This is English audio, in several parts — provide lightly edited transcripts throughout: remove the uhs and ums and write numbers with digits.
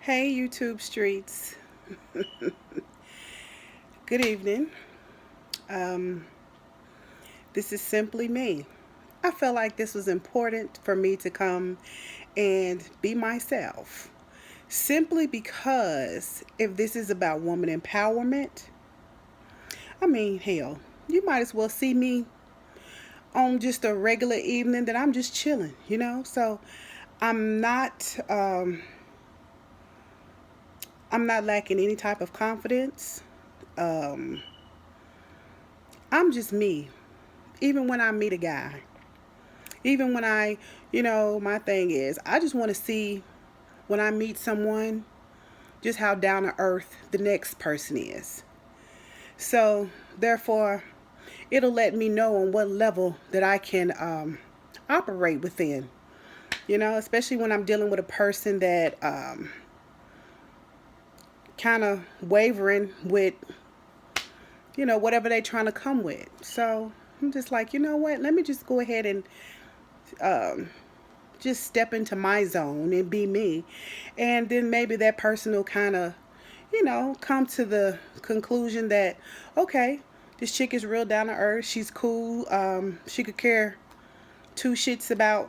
Hey, YouTube streets. Good evening. Um, this is simply me. I felt like this was important for me to come and be myself. Simply because if this is about woman empowerment, I mean, hell, you might as well see me on just a regular evening that I'm just chilling. So I'm not, um, I'm not lacking any type of confidence. Um, I'm just me. Even when I meet a guy, even when my thing is, I just want to see when I meet someone just how down to earth the next person is. So, therefore, it'll let me know on what level that I can operate within. Especially when I'm dealing with a person that kind of wavering with, whatever they're trying to come with. So, I'm just like, you know what? Let me just go ahead and um, just step into my zone and be me. And then maybe that person will kind of, come to the conclusion that, okay, this chick is real down to earth. She's cool. She could care two shits about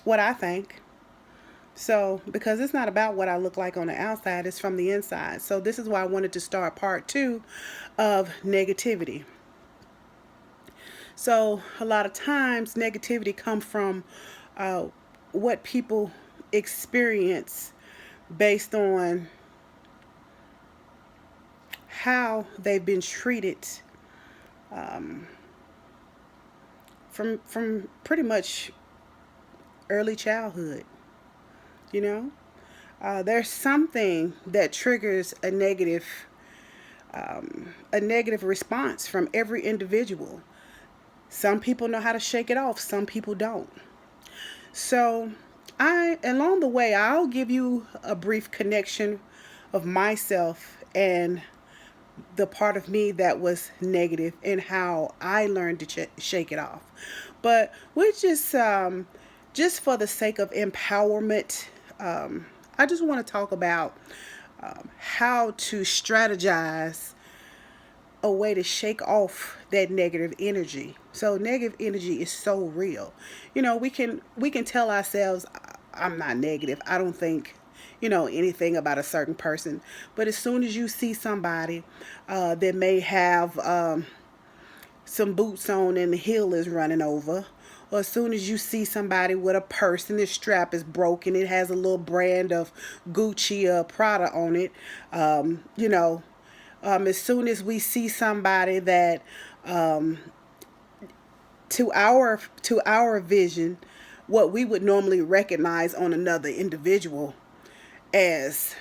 what I think. So, because it's not about what I look like on the outside, it's from the inside. So, this is why I wanted to start part two of negativity. So, a lot of times, negativity comes from uh, what people experience based on how they've been treated um, from pretty much early childhood. You know, there's something that triggers a negative response from every individual. Some people know how to shake it off. Some people don't. So, along the way, I'll give you a brief connection of myself and the part of me that was negative and how I learned to shake it off. But we're just for the sake of empowerment, I just want to talk about how to strategize a way to shake off that negative energy. So negative energy is so real. We can tell ourselves I'm not negative. I don't think anything about a certain person. But as soon as you see somebody that may have some boots on and the heel is running over, or as soon as you see somebody with a purse and the strap is broken, it has a little brand of Gucci or Prada on it, as soon as we see somebody that um, to our vision, what we would normally recognize on another individual as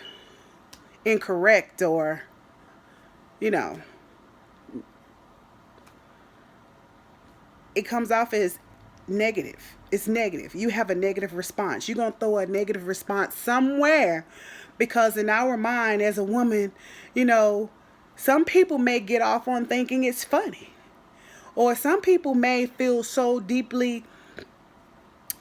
incorrect, or you know it comes off as negative. It's negative. You have a negative response. You're going to throw a negative response somewhere, because in our mind as a woman, you know some people may get off on thinking it's funny, or some people may feel so deeply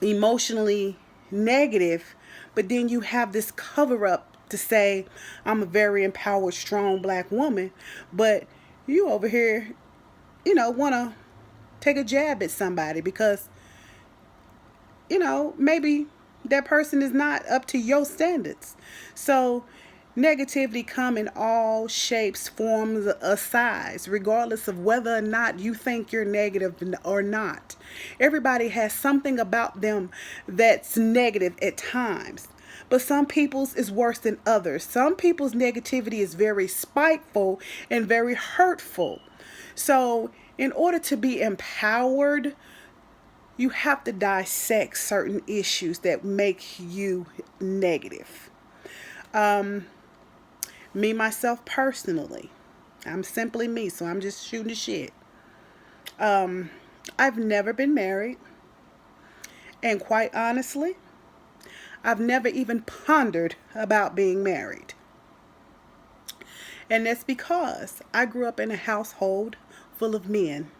emotionally negative, but then you have this cover up to say, I'm a very empowered, strong black woman, but you over here, want to take a jab at somebody because, maybe that person is not up to your standards. So, negativity come in all shapes, forms, or size, regardless of whether or not you think you're negative or not. Everybody has something about them that's negative at times. But some people's is worse than others. Some people's negativity is very spiteful and very hurtful. So, in order to be empowered, you have to dissect certain issues that make you negative. Um, Me, myself, personally, I'm simply me, so I'm just shooting the shit. Um, I've never been married, and quite honestly, I've never even pondered about being married. And that's because I grew up in a household full of men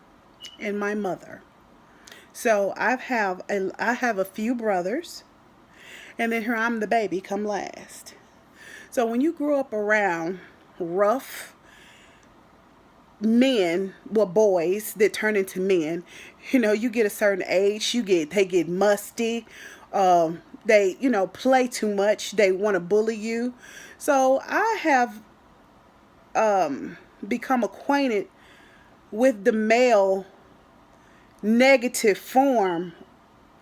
and my mother. So I have a few brothers, and then here I'm the baby come last. So when you grow up around rough men, well, boys that turn into men, you get a certain age, they get musty, they play too much, they want to bully you. So I have become acquainted with the male negative form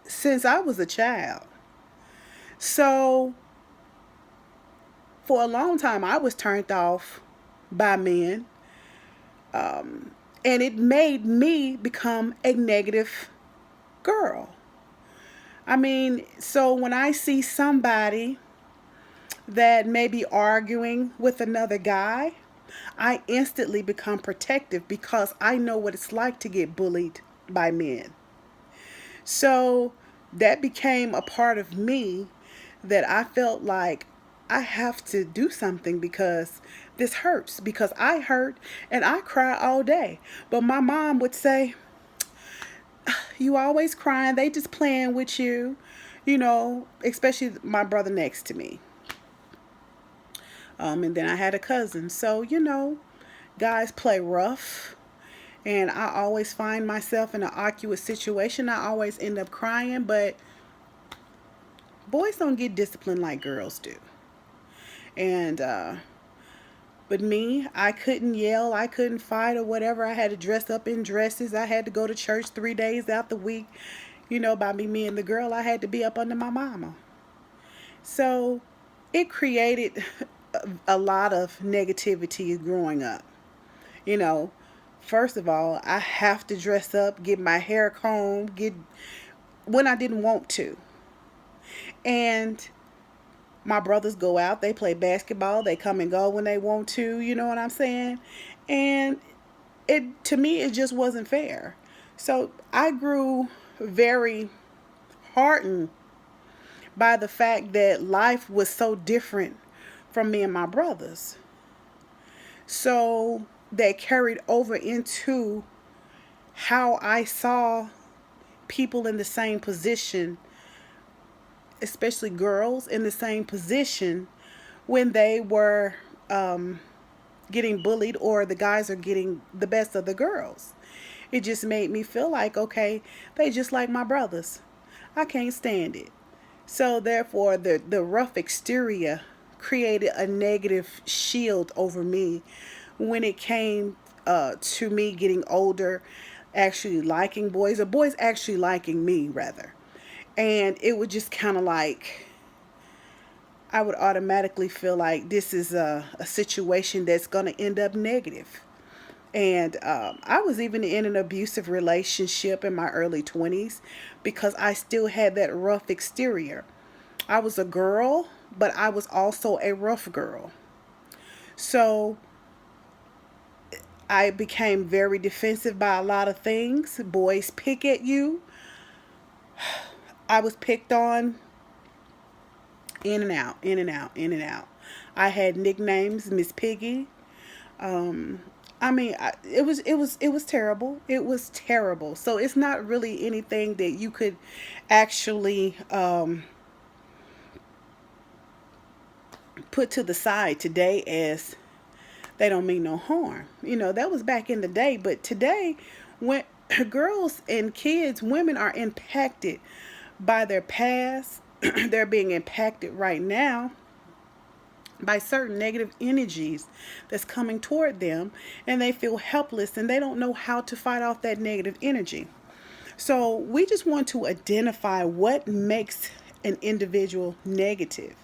since I was a child. So for a long time, I was turned off by men, and it made me become a negative girl. I mean, so when I see somebody that may be arguing with another guy, I instantly become protective because I know what it's like to get bullied by men. So that became a part of me that I felt like I have to do something because this hurts, because I hurt and I cry all day. But my mom would say, "You always crying, they just playing with you," especially my brother next to me. And then I had a cousin. So, guys play rough. And I always find myself in an awkward situation. I always end up crying, but boys don't get disciplined like girls do. And, but me, I couldn't yell, I couldn't fight or whatever. I had to dress up in dresses. I had to go to church 3 days out the week. By me and the girl, I had to be up under my mama. So it created a lot of negativity growing up. You know, First of all, I have to dress up, get my hair combed, get when I didn't want to. And my brothers go out, they play basketball, they come and go when they want to, you know what I'm saying? And it to me it just wasn't fair. So I grew very heartened by the fact that life was so different from me and my brothers. So that carried over into how I saw people in the same position, especially girls in the same position when they were getting bullied or the guys are getting the best of the girls. It just made me feel like, okay, they just like my brothers. I can't stand it. So therefore, the rough exterior created a negative shield over me when it came to me getting older, actually liking boys, or boys actually liking me, rather. And it would just kind of like, I would automatically feel like this is a situation that's going to end up negative. And I was even in an abusive relationship in my early 20s because I still had that rough exterior. I was a girl, but I was also a rough girl. So I became very defensive by a lot of things. Boys pick at you. I was picked on in and out, in and out, in and out. I had nicknames, Miss Piggy. It was terrible. It was terrible. So it's not really anything that you could actually put to the side today as they don't mean no harm. That was back in the day, but today, when girls and kids, women are impacted by their past, they're being impacted right now by certain negative energies that's coming toward them, and they feel helpless and they don't know how to fight off that negative energy. So we just want to identify what makes an individual negative.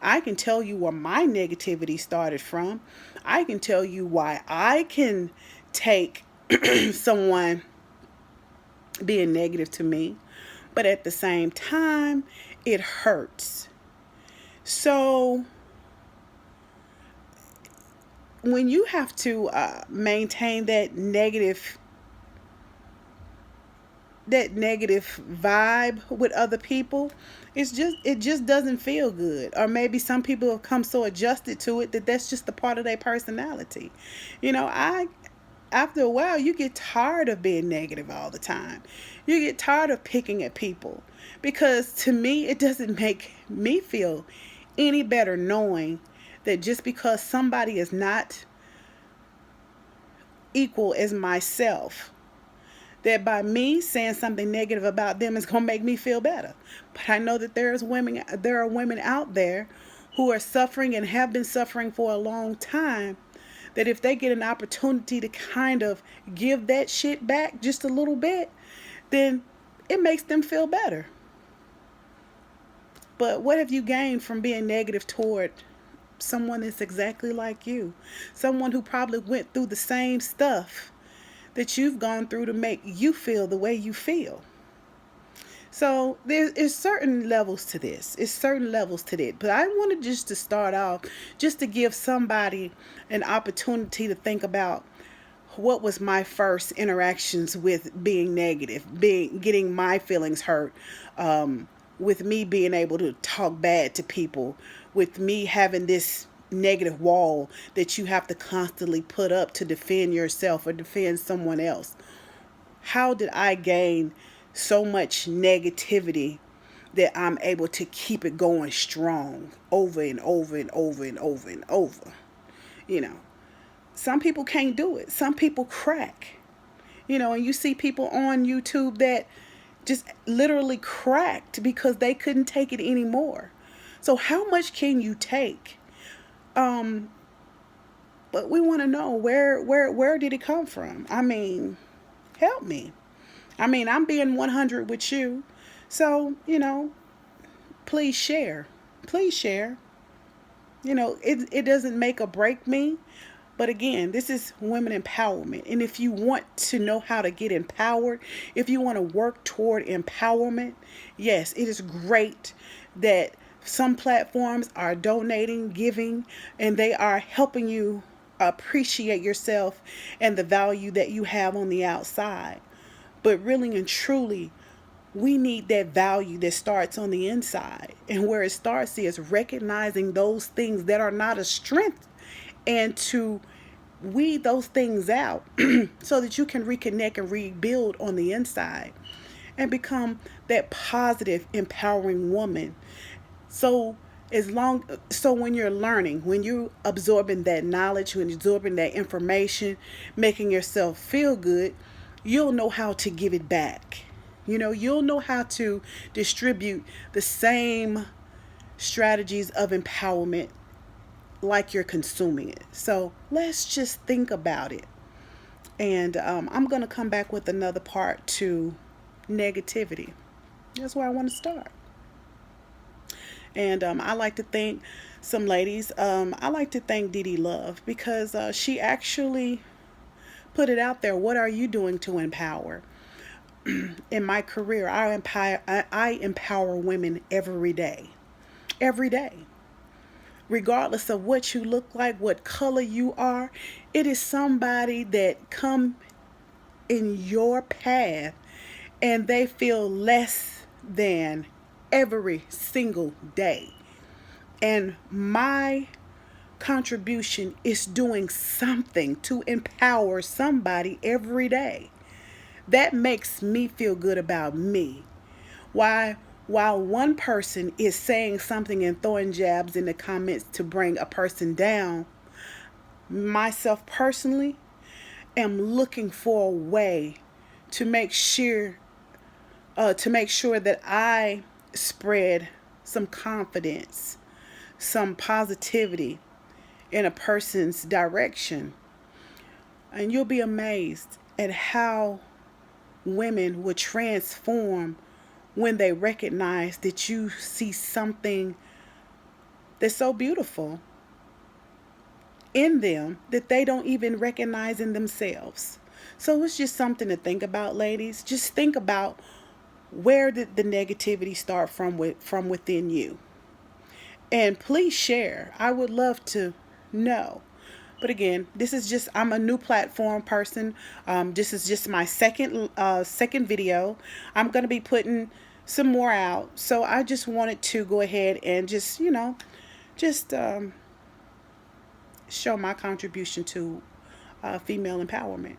I can tell you where my negativity started from. I can tell you why I can take someone being negative to me, but at the same time, it hurts. So when you have to maintain that negative vibe with other people, it just doesn't feel good. Or maybe some people have come so adjusted to it that that's just a part of their personality. I After a while you get tired of being negative all the time. You get tired of picking at people, because to me it doesn't make me feel any better knowing that just because somebody is not equal as myself, that by me saying something negative about them is going to make me feel better. But I know that there are women out there who are suffering and have been suffering for a long time, that if they get an opportunity to kind of give that shit back just a little bit, then it makes them feel better. But what have you gained from being negative toward someone that's exactly like you? Someone who probably went through the same stuff that you've gone through to make you feel the way you feel. So there is certain levels to this. It's certain levels to that. But I wanted just to start off, just to give somebody an opportunity to think about what was my first interactions with being negative, getting my feelings hurt, with me being able to talk bad to people, with me having this negative wall that you have to constantly put up to defend yourself or defend someone else. How did I gain so much negativity that I'm able to keep it going strong over and over and over and over and over? You know, some people can't do it. Some people crack. And you see people on YouTube that just literally cracked because they couldn't take it anymore. So how much can you take? But we want to know where did it come from? I mean, help me. I mean, I'm being 100 with you. So, please share. Please share. It doesn't make or break me. But again, this is women empowerment. And if you want to know how to get empowered, if you want to work toward empowerment, yes, it is great that some platforms are donating, giving, and they are helping you appreciate yourself and the value that you have on the outside. But really and truly, we need that value that starts on the inside. And where it starts is recognizing those things that are not a strength, and to weed those things out so that you can reconnect and rebuild on the inside and become that positive, empowering woman. So when you're learning, when you're absorbing that knowledge, when you're absorbing that information, making yourself feel good, you'll know how to give it back. You'll know how to distribute the same strategies of empowerment like you're consuming it. So let's just think about it. And I'm going to come back with another part to negativity. That's where I want to start. And I like to thank some ladies. I like to thank Dee Dee Love because she actually put it out there. What are you doing to empower? In my career, I empower women every day. Every day. Regardless of what you look like, what color you are, it is somebody that come in your path and they feel less than every single day. And my contribution is doing something to empower somebody every day. That makes me feel good about me. While one person is saying something and throwing jabs in the comments to bring a person down, myself personally am looking for a way to make sure that I spread some confidence, some positivity in a person's direction. And you'll be amazed at how women will transform when they recognize that you see something that's so beautiful in them that they don't even recognize in themselves. So it's just something to think about, ladies. Just think about, where did the negativity start from within you? And please share. I would love to know. But again, I'm a new platform person. This is just my second video. I'm going to be putting some more out. So I just wanted to go ahead and just show my contribution to female empowerment.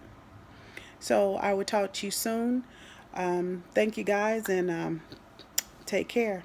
So I will talk to you soon. Thank you guys, and take care.